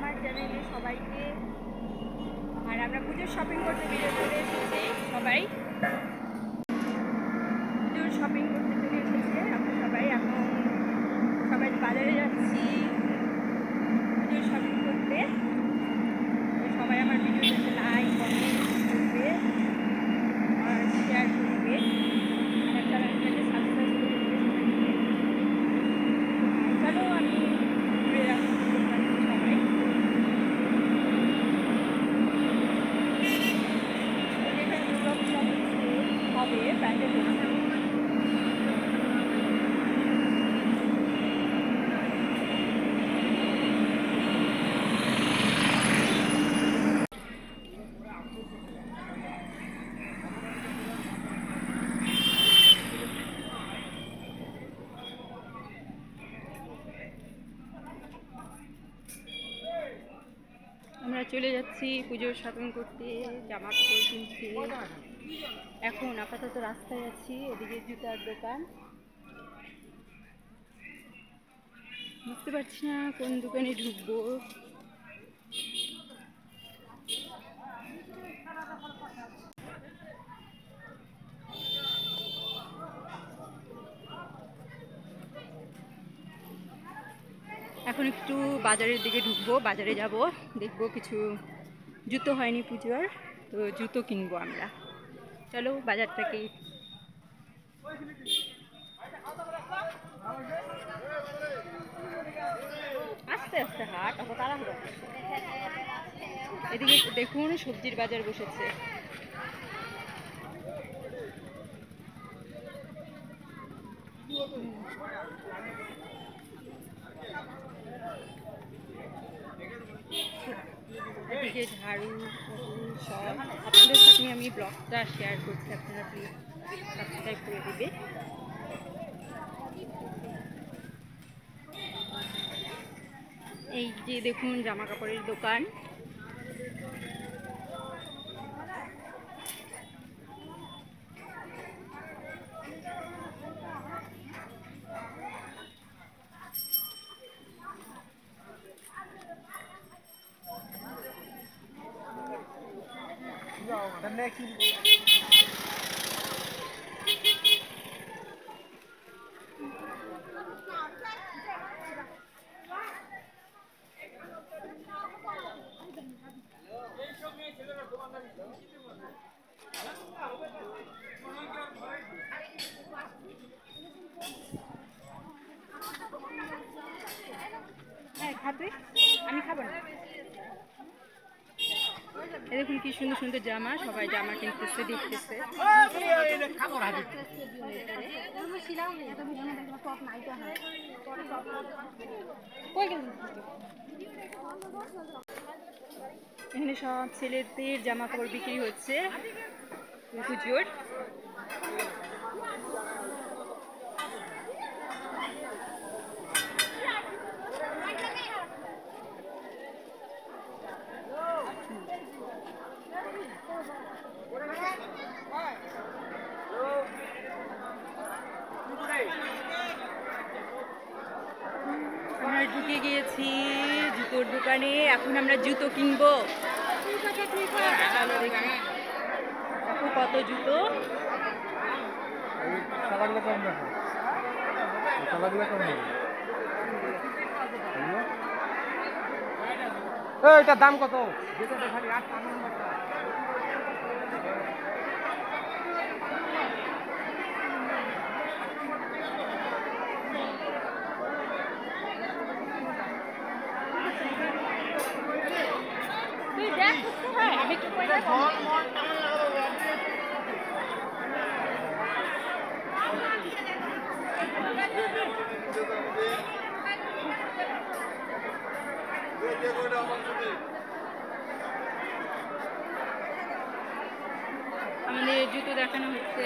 আমার চ্যানেলে সবাইকে। আর আমরা পুজোর শপিং করতে বেরিয়ে চলে এসেছি সবাই। পুজোর শপিং করতে চলে এসেছে আমরা সবাই। এখন সবাই বাজারে যাচ্ছি পুজোর শপিং করতে। সবাই আমার ভিডিওটাতে লাইক কমেন্ট করবে আর শেয়ার করবে। আর চ্যানেলটাকে সাবস্ক্রাইব করে দেবে সবাইকে। চলো আমি ঘুরে রাখছি সবাই। এখানে দুর্গাপূজা হবে প্যান্ডেল হচ্ছে। আমরা চলে যাচ্ছি পুজোর শপিং করতে, জামা কাপড় কিনতে। এখন আপাতত রাস্তায় আছি, এদিকে জুতার দোকান। বুঝতে পারছি না কোন দোকানে ঢুকবো। এখন একটু বাজারের দিকে ঢুকবো, বাজারে যাব, দেখবো কিছু জুতো হয়নি পুজোর, তো জুতো কিনবো আমরা। চলো বাজারটাকে আস্তে আস্তে হাট, অত তাড়াহুড়ো। এদিকে দেখুন সবজির বাজার বসেছে। এদিকে ঝাড়ু সব। আপনাদের সাথে আমি ব্লগটা শেয়ার করছি, আপনারা প্লিজ সাবস্ক্রাইব করে দিবে। এই যে দেখুন জামা কাপড়ের দোকান। হ্যাঁ খাবে, আমি খাবো না। দেখুন কি সুন্দর সুন্দর জামা, সবাই জামা কিনতেছে, দেখতেছে। এখানে সব ছেলেদের জামা কাপড় বিক্রি হচ্ছে পুজোর। আমরা ঢুকে গিয়েছি জুতোর দোকানে, এখন আমরা জুতো কিনবো। দেখো কত জুতো। এটার দাম কত? আমি একটু আমাদের জুতো দেখানো হচ্ছে।